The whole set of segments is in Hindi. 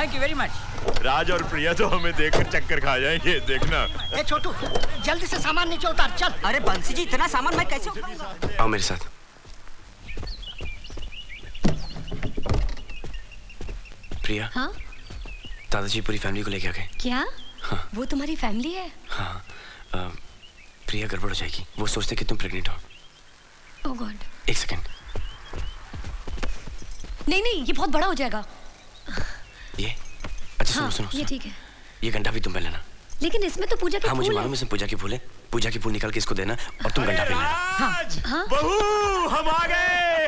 Thank you very much. Raj और प्रिया तो हमें देखकर चक्कर खा जाएंगे, देखना। ए छोटू, जल्दी से सामान नीचे उतार, चल। अरे बंसी जी, इतना सामान मैं कैसे उठाऊंगा? आओ मेरे साथ। प्रिया। हाँ? दादाजी पूरी फैमिली को लेके आ गए। क्या? हाँ। वो तुम्हारी फैमिली है? हाँ। प्रिया गड़बड़ हो जाएगी, वो सोचते कि तुम प्रेग्नेंट हो। ओह गॉड। एक सेकंड। नहीं नहीं, ये बहुत बड़ा हो जाएगा। ये अच्छा हाँ, सुनो ये ठीक है। ये गंढा भी तुम पहन लेना। लेकिन इसमें तो पूजा के हाँ फूल मुझे है। मालूम है, इसमें पूजा के फूल है। पूजा के फूल निकाल के इसको देना और तुम गंढा पहन लेना। हाँ? बहू हम आ गए।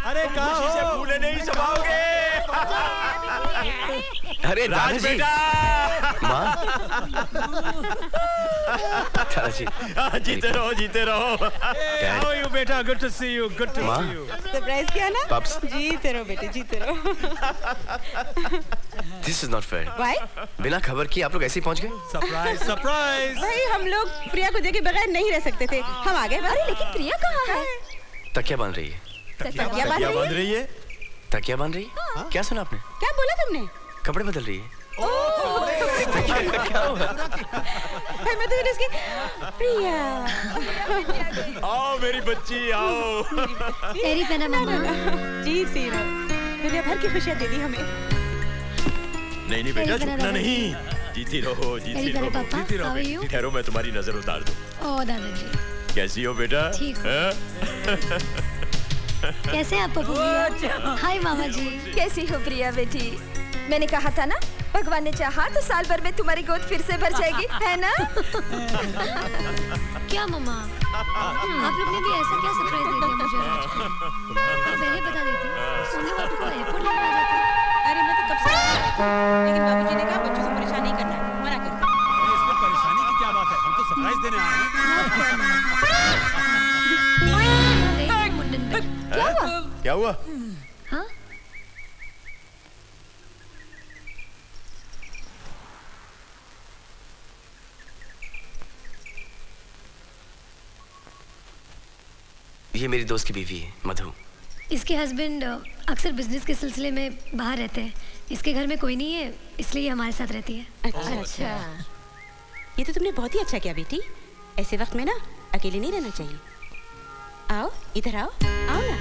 अरे खुशी से फूले नहीं समाओगे। अरे राज दादाजी। बेटा। माँ। दादाजी। जीते रहो, जीते रहो। How are you बेटा? Good to see you. Good to माँ। see you. सरप्राइज किया ना? Pops. जीते रहो बेटे, जीते रहो। This is not fair. Why? बिना खबर किए आप लोग ऐसे ही पहुंच गए? Surprise, surprise. भाई हम लोग प्रिया को देखे बगैर नहीं रह सकते थे, हम आ गए। अरे लेकिन प्रिया कहाँ है? तकिया बांध रही है। तकिया बांध रही है? तकिया बांध रही है? हाँ। क्या सुना आपने? क्या बोला तुमने? कपड़े बदल रही है। क्या हुआ? भाई मैं तो इसकी प्रिया। आओ मेरी बच्ची, आओ। तेरी पहना मामा। जीती रहो, दुनिया भर की खुशियाँ दे दी हमें। नहीं नहीं बेटा, झुकना नहीं। जीती रहो, जीती रहो। पापा, जीती रहो how are बेटी। you? ठहरो, मैं तुम्हारी नजर उतार दूं। ओह दादाजी। कैसी हो बेटा? ठीक हूँ। हैं? कैसे आप पप्पू भैया? हाय मामा जी। कैसी हो प्रिया बेटी? मैंने कहा था ना, भगवान ने चाहा तो साल भर में तुम्हारी गोद फिर से भर जाएगी, है ना? क्या मम्मा? आप लोग ने भी ऐसा क्या सरप्राइज दे दिया मुझे आज? पहले बता देती, सोनू बाबू को एयरपोर्ट लेने आ जाते। अरे मैं तो कब से लेकिन बाबूजी ने कहा बच्चों से परेशान नहीं करना है, मना कर दिया। इसमें परेशानी की क्या बात है? हम तो सरप्राइज देने आए हैं। क्या हुआ? क्या हुआ? हाँ? ये मेरी दोस्त की बीवी है, मधु। इसके हस्बैंड अक्सर बिजनेस के सिलसिले में बाहर रहते हैं। इसके घर में कोई नहीं है, इसलिए ये हमारे साथ रहती है। अच्छा, ये तो तुमने बहुत ही अच्छा किया बेटी। ऐसे वक्त में ना अकेले नहीं रहना चाहिए। आओ इधर आओ, आओ ना।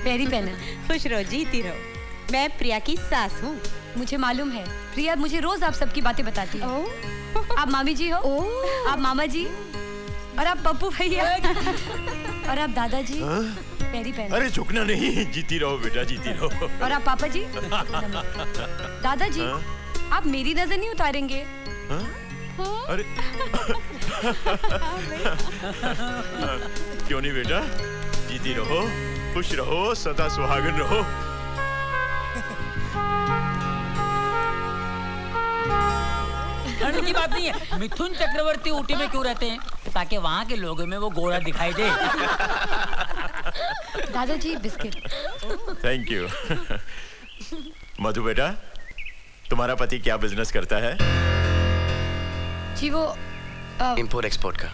पैरी पहना। खुश रहो, जीती रहो। मैं प्रिया की सास हूँ। मुझे मालूम है, प्रिया मुझे रोज आप सबकी बातें बताती है। आप मामी जी हो, आप मामा जी, और आप पप्पू भैया, और आप दादाजी। पैरी पहना। अरे झुकना नहीं। जीती रहो बेटा, जीती रहो। और आप पापा जी। दादाजी, आप मेरी नजर नहीं उतारेंगे? अरे क्यों नहीं बेटा, जीती रहो, खुश रहो, सदा सुहागन रहो। डरने की बात नहीं है। मिथुन चक्रवर्ती ऊटी में क्यों रहते हैं? ताकि वहाँ के लोगों में वो गोरा दिखाई दे। दादाजी बिस्किट। Thank you. मधु बेटा, तुम्हारा पति क्या बिजनेस करता है? जी वो इंपोर्ट एक्सपोर्ट का।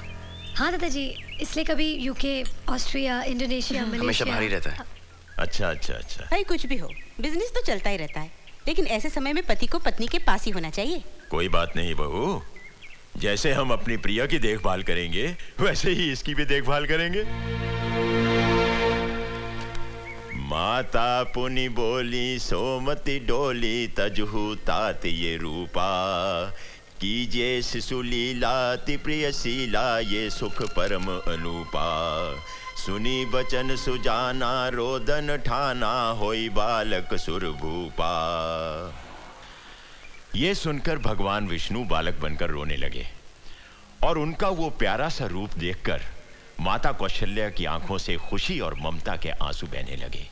हाँ दादाजी, इसलिए कभी यूके, ऑस्ट्रिया, इंडोनेशिया, हमेशा मलेशिया। बाहर ही रहता है। अच्छा अच्छा अच्छा। भाई कुछ भी हो, बिजनेस तो चलता ही रहता है, लेकिन ऐसे समय में पति को पत्नी के पास ही होना चाहिए। कोई बात नहीं बहू, जैसे हम अपनी प्रिया की देखभाल करेंगे वैसे ही इसकी भी देखभाल करेंगे। माता पुनि बोली सोमति डोली तजहु तात ये रूपा, कीजिए शिशु लीला ति प्रियशीला ये सुख परम अनूपा, सुनी बचन सुजाना रोदन ठाना होई बालक सुरभूपा। ये सुनकर भगवान विष्णु बालक बनकर रोने लगे और उनका वो प्यारा सा रूप देखकर माता कौशल्या की आंखों से खुशी और ममता के आंसू बहने लगे।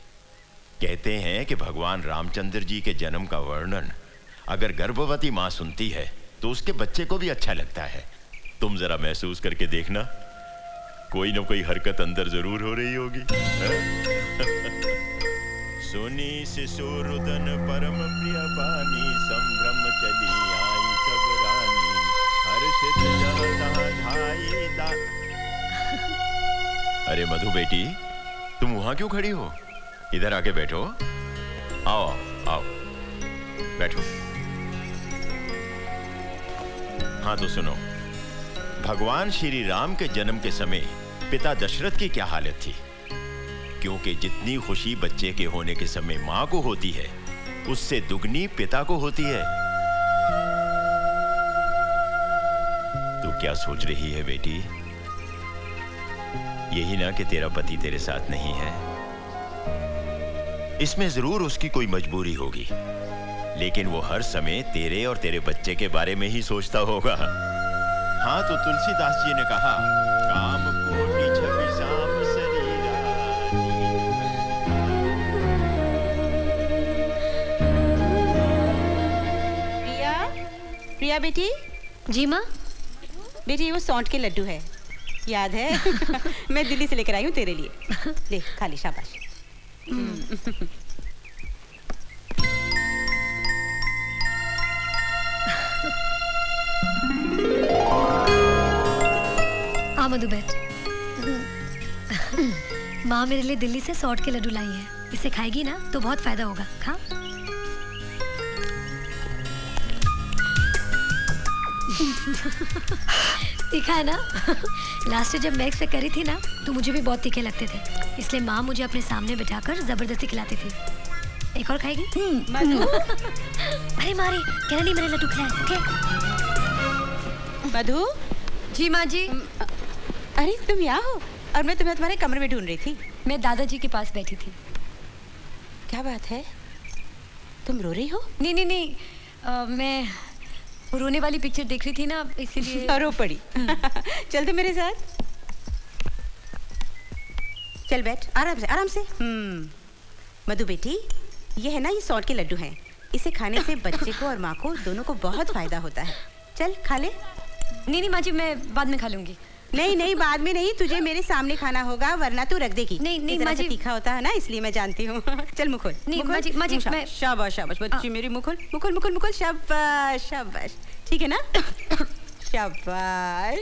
कहते हैं कि भगवान रामचंद्र जी के जन्म का वर्णन अगर गर्भवती मां सुनती है तो उसके बच्चे को भी अच्छा लगता है। तुम जरा महसूस करके देखना, कोई ना कोई हरकत अंदर जरूर हो रही होगी। सुनी शिशु रुदन परम प्रिय बानी, संभ्रम चली आई सब रानी, हर्षित जह तह धाई दा। अरे मधु बेटी, तुम वहां क्यों खड़ी हो? इधर आके बैठो। आओ आओ। बैठो। हाँ तो सुनो, भगवान श्री राम के जन्म के समय पिता दशरथ की क्या हालत थी? क्योंकि जितनी खुशी बच्चे के होने के समय मां को होती है, उससे दुगनी पिता को होती है। तू क्या सोच रही है बेटी? यही ना कि तेरा पति तेरे साथ नहीं है। इसमें जरूर उसकी कोई मजबूरी होगी, लेकिन वो हर समय तेरे और तेरे बच्चे के बारे में ही सोचता होगा। हाँ तो तुलसीदास जी ने कहा, काम कोटि छवि साम शरीरा। प्रिया, प्रिया बेटी। जी माँ। बेटी वो सौंठ के लड्डू है, याद है? मैं दिल्ली से लेकर आई हूँ तेरे लिए। ले खा ले, शाबाश। आ मधु बैठ। माँ मेरे लिए दिल्ली से सौंठ के लड्डू लाई है, इसे खाएगी ना तो बहुत फायदा होगा। खा। तीखा है ना? लास्ट जब मैं एक्सपेक्ट करी थी ना तो मुझे भी बहुत तीखे लगते थे, इसलिए माँ मुझे अपने सामने बिठाकर जबरदस्ती खिलाती थी। एक और खाएगी? अरे मारी कहना नहीं मैंने लड्डू खिलाए। ओके मधु। जी माँ जी। अरे तुम यहाँ हो और मैं तुम्हें तुम्हारे कमरे में ढूंढ रही थी। मैं दादाजी के पास बैठी थी। क्या बात है, तुम रो रही हो? नहीं नहीं नहीं, मैं रोने वाली पिक्चर देख रही थी ना, इसीलिए। रो पड़ी। चल तो मेरे साथ। चल बैठ, आराम से आराम से। मधु बेटी, ये है ना, ये सौंठ के लड्डू हैं। इसे खाने से बच्चे को और माँ को दोनों को बहुत फायदा होता है। चल खा ले। नहीं नहीं माँ जी, मैं बाद में खा लूंगी। नहीं नहीं, बाद में नहीं, तुझे मेरे सामने खाना होगा वरना तू रख देगी। नहीं नहीं माँ जी, माँ जी, तीखा होता है ना, इसलिए मैं जानती हूँ। चल मुँह खोल। नहीं माँ जी, माँ जी, मैं शाबाश शाबाश बच्ची मेरी, मुँह खोल मुँह खोल मुँह खोल मुँह खोल। शाबाश शाबाश, ठीक है ना? शाबाश।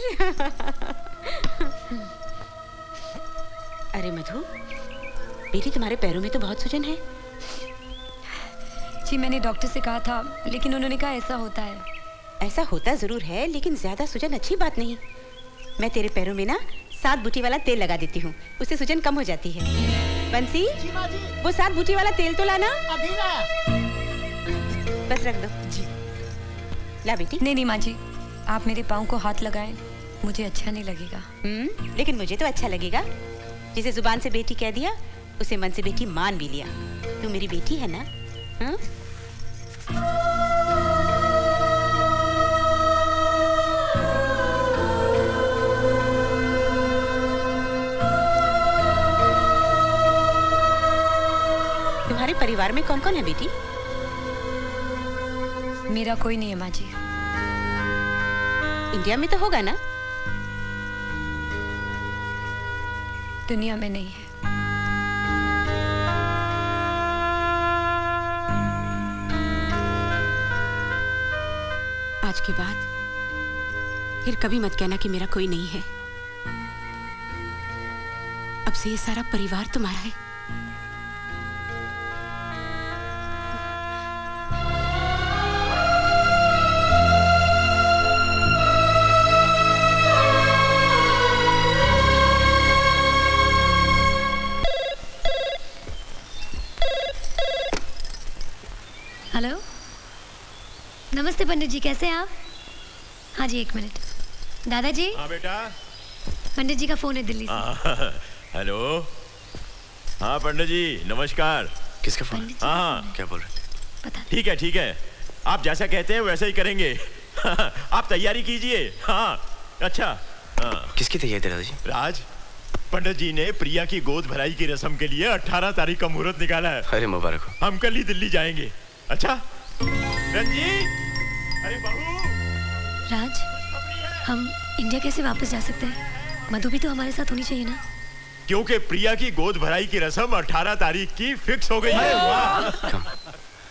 अरे मधु बेटी, तुम्हारे पैरों में तो बहुत सूजन है। जी मैंने डॉक्टर से कहा था, लेकिन उन्होंने कहा ऐसा होता है। ऐसा होता जरूर है, लेकिन ज्यादा सूजन अच्छी बात नहीं। मैं तेरे पैरों में ना 7 बूटी वाला तेल लगा देती हूँ, उससे सूजन कम हो जाती है। बंसी, वो 7 बूटी वाला तेल तो लाना। अभी ना। बस रख दो जी। ला बेटी। नहीं नहीं माँ जी, आप मेरे पाँव को हाथ लगाएं, मुझे अच्छा नहीं लगेगा। लेकिन मुझे तो अच्छा लगेगा। जिसे जुबान से बेटी कह दिया, उसे मन से बेटी मान भी लिया। तू मेरी बेटी है ना? हाँ? तुम्हारे परिवार में कौन कौन है बेटी? मेरा कोई नहीं है माँ जी। इंडिया में तो होगा ना? दुनिया में नहीं है। आज के बाद फिर कभी मत कहना कि मेरा कोई नहीं है। अब से ये सारा परिवार तुम्हारा है। हेलो, नमस्ते पंडित जी, कैसे हैं आप? हाँ जी, 1 मिनट। दादाजी। हाँ बेटा। पंडित जी का फोन है दिल्ली से। हेलो। हाँ पंडित जी, नमस्कार। किसका फोन? हाँ, क्या बोल रहे? पता ठीक है, आप जैसा कहते हैं वैसा ही करेंगे। आप तैयारी कीजिए। हाँ, अच्छा। हाँ। किसकी तैयारी दादाजी? राज, पंडित जी ने प्रिया की गोद भराई की रस्म के लिए 18 तारीख का मुहूर्त निकाला है। अरे मुबारक हो। हम कल ही दिल्ली जाएंगे। अच्छा रंजीत, अरे बहू। राज, हम इंडिया कैसे वापस जा सकते हैं? मधु भी तो हमारे साथ होनी चाहिए ना? क्योंकि प्रिया की गोद भराई की रस्म 18 तारीख की फिक्स हो गई है।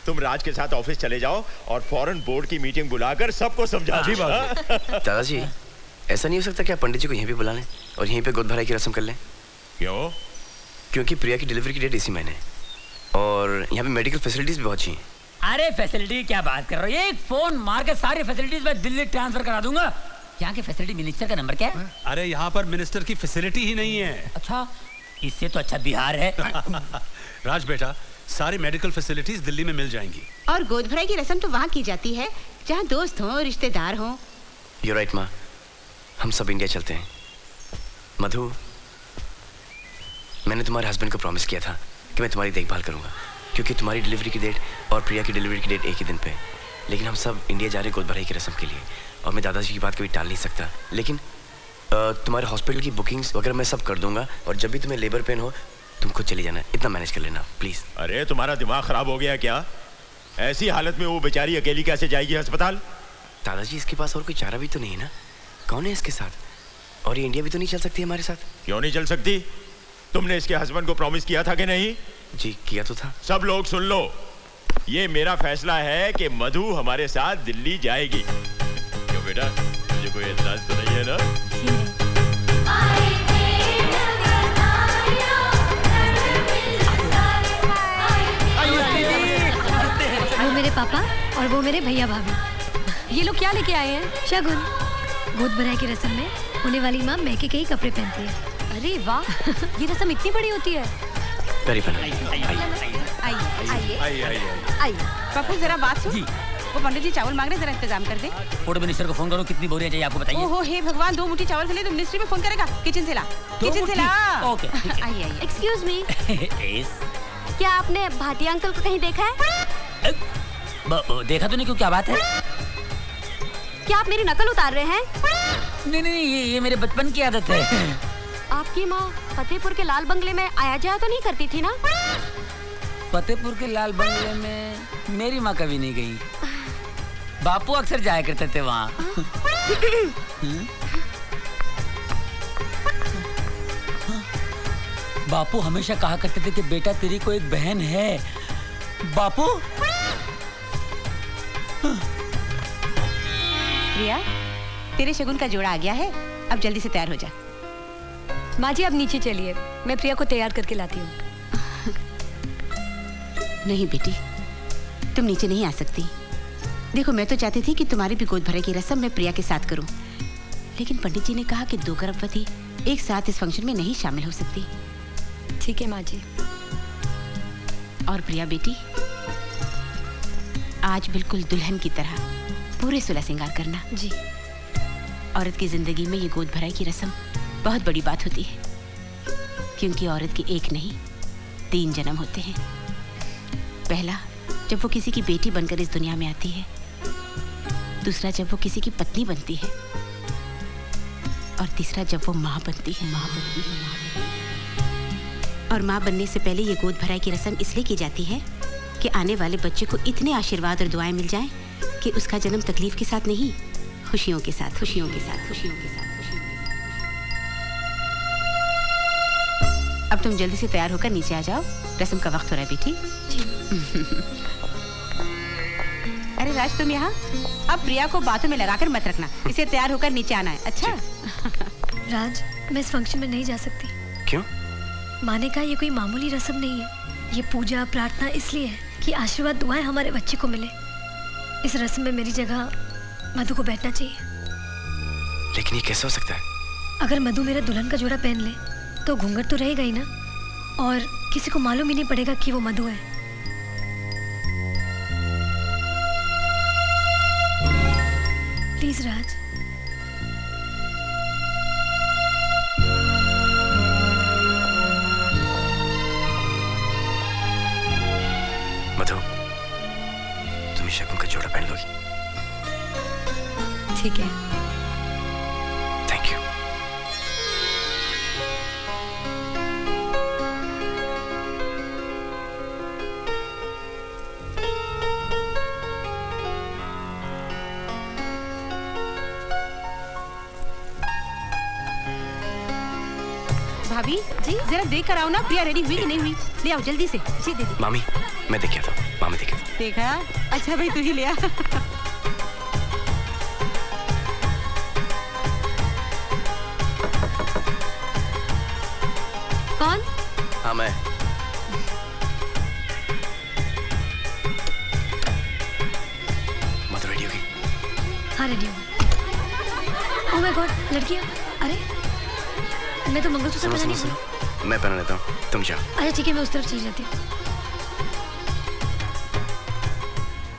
तुम राज के साथ ऑफिस चले जाओ और फौरन बोर्ड की मीटिंग बुलाकर सबको समझा। जी दादाजी, ऐसा नहीं हो सकता क्या पंडित जी को यहीं पे बुला लें और यहीं पे गोद भराई की रस्म कर लें? क्यों? क्योंकि प्रिया की डिलीवरी की डेट इसी महीने है और यहाँ पे मेडिकल फैसिलिटीज भी बहुत अच्छी हैं। अरे फैसिलिटी की क्या बात कर रहे हो? एक फोन मार के सारी फैसिलिटीज मैं दिल्ली ट्रांसफर करा दूंगा। यहाँ के फैसिलिटी मिनिस्टर का नंबर क्या है? अरे यहाँ पर मिनिस्टर की फैसिलिटी ही नहीं है। अच्छा, इससे तो अच्छा बिहार है। राज बेटा, सारी मेडिकल फैसिलिटीज दिल्ली में मिल जाएंगी। और गोद भराई की रस्म तो वहाँ की जाती है जहाँ दोस्त हों, रिश्तेदार हों। You're right, माँ। हम सब इंडिया चलते हैं। मधु, मैंने तुम्हारे हस्बैंड को प्रॉमिस किया था कि मैं तुम्हारी देखभाल करूंगा, क्योंकि तुम्हारी डिलीवरी की डेट और प्रिया की डिलीवरी की डेट एक ही दिन पे है। लेकिन हम सब इंडिया जा रहे हैं गोद भराई की रस्म के लिए, और मैं दादाजी की बात कभी टाल नहीं सकता। लेकिन तुम्हारे हॉस्पिटल की बुकिंग्स वगैरह मैं सब कर दूंगा, और जब भी तुम्हें लेबर पेन हो तुम खुद चली जाना, इतना मैनेज कर लेना प्लीज। अरे तुम्हारा दिमाग खराब हो गया क्या? ऐसी हालत में वो बेचारी अकेली कैसे जाएगी अस्पताल? दादाजी, इसके पास और कोई चारा भी तो नहीं है ना? कौन है इसके साथ? और ये इंडिया भी तो नहीं चल सकती हमारे साथ? क्यों नहीं चल सकती? तुमने इसके हस्बैंड को प्रॉमिस किया था कि नहीं? जी किया तो था। सब लोग सुन लो, ये मेरा फैसला है कि मधु हमारे साथ दिल्ली जाएगी। क्यों बेटा, मुझे कोई एतराज तो नहीं है ना? वो मेरे पापा और वो मेरे भैया भाभी। ये लोग क्या लेके आए हैं? शगुन। गोद भराई की रस्म में होने वाली माँ महके के ही कपड़े पहनती है। अरे वाह, ये रस्म इतनी बड़ी होती है। आइए पप्पू, जरा बात सुन। वो पंडित जी चावल मांग रहे, जरा इंतजाम कर दे। फूड मिनिस्टर को फोन करो, कितनी बोरियां चाहिए आपको बताइए। ओहो हे भगवान, 2 मुट्ठी चावल के लिए तो मिनिस्ट्री में फोन करेगा। किचन से ला, किचन से ला। ओके, आइए आइए। एक्सक्यूज मी, क्या आपने भाटिया अंकल को कहीं देखा है? देखा तो नहीं, क्यों क्या बात है? क्या आप मेरी नकल उतार रहे हैं? नहीं नहीं, ये मेरे बचपन की आदत है। आपकी माँ फतेहपुर के लाल बंगले में आया जाया तो नहीं करती थी ना? फतेहपुर के लाल बंगले में मेरी माँ कभी नहीं गई। बापू अक्सर जाया करते थे वहाँ। बापू हमेशा कहा करते थे कि बेटा तेरी को एक बहन है। बापू। प्रिया, तेरे शगुन का जोड़ा आ गया है, अब जल्दी से तैयार हो जा। माँ जी, आप नीचे चलिए, मैं प्रिया को तैयार करके लाती हूँ। नहीं बेटी, तुम नीचे नहीं आ सकती। देखो, मैं तो चाहती थी कि तुम्हारी भी गोद भराई की रस्म मैं प्रिया के साथ करूं, लेकिन पंडित जी ने कहा कि 2 गर्भवती एक साथ इस फंक्शन में नहीं शामिल हो सकती। ठीक है माँ जी। और प्रिया बेटी, आज बिल्कुल दुल्हन की तरह पूरे सुलह श्रृंगार करना। जी। औरत की जिंदगी में ये गोद भराई की रस्म बहुत बड़ी बात होती है, क्योंकि औरत की एक नहीं 3 जन्म होते हैं। पहला, जब वो किसी की बेटी बनकर इस दुनिया में आती है। दूसरा, जब वो किसी की पत्नी बनती है। और तीसरा, जब वो माँ बनती है। और माँ बनने से पहले ये गोद भराई की रस्म इसलिए की जाती है कि आने वाले बच्चे को इतने आशीर्वाद और दुआएं मिल जाएं कि उसका जन्म तकलीफ के साथ नहीं, खुशियों के साथ, खुशियों के साथ, खुशियों के साथ, खुशियों के साथ। अब तुम जल्दी से तैयार होकर नीचे आ जाओ, रस्म का वक्त हो रहा है बेटी। अरे राज, तुम यहाँ। अब प्रिया को बातों में लगाकर मत रखना, इसे तैयार होकर नीचे आना है। अच्छा? राज, मैं इस फंक्शन में नहीं जा सकती। क्यों? माँ ने कहा ये कोई मामूली रस्म नहीं है। ये पूजा प्रार्थना इसलिए है कि आशीर्वाद दुआएं हमारे बच्चे को मिले। इस रस्म में मेरी जगह मधु को बैठना चाहिए। लेकिन ये कैसे हो सकता है? अगर मधु मेरा दुल्हन का जोड़ा पहन ले तो घूंघट तो रहेगा ही ना, और किसी को मालूम ही नहीं पड़ेगा कि वो मधु है। प्लीज राज। मधु, तुम शगुन का जोड़ा पहन लोगी? ठीक है। Thank you. भाभी जी, जरा देख कर आओ ना, प्रिया रेडी हुई कि नहीं हुई। ले आओ जल्दी से। जी दीदी। मामी, मैं देख था। मामी देखे था। देखा? अच्छा भाई, तू ही ले आ। कौन? हाँ, मैं। रेडी हूँ। ओह माय गॉड, लड़कियाँ, अरे मैं तो मंगलसूत्र सुनो पहना सुनो नहीं। सुनो, मैं पहना लेता हूँ, तुम जाओ। अच्छा ठीक है, मैं उस तरफ चली जाती हूँ।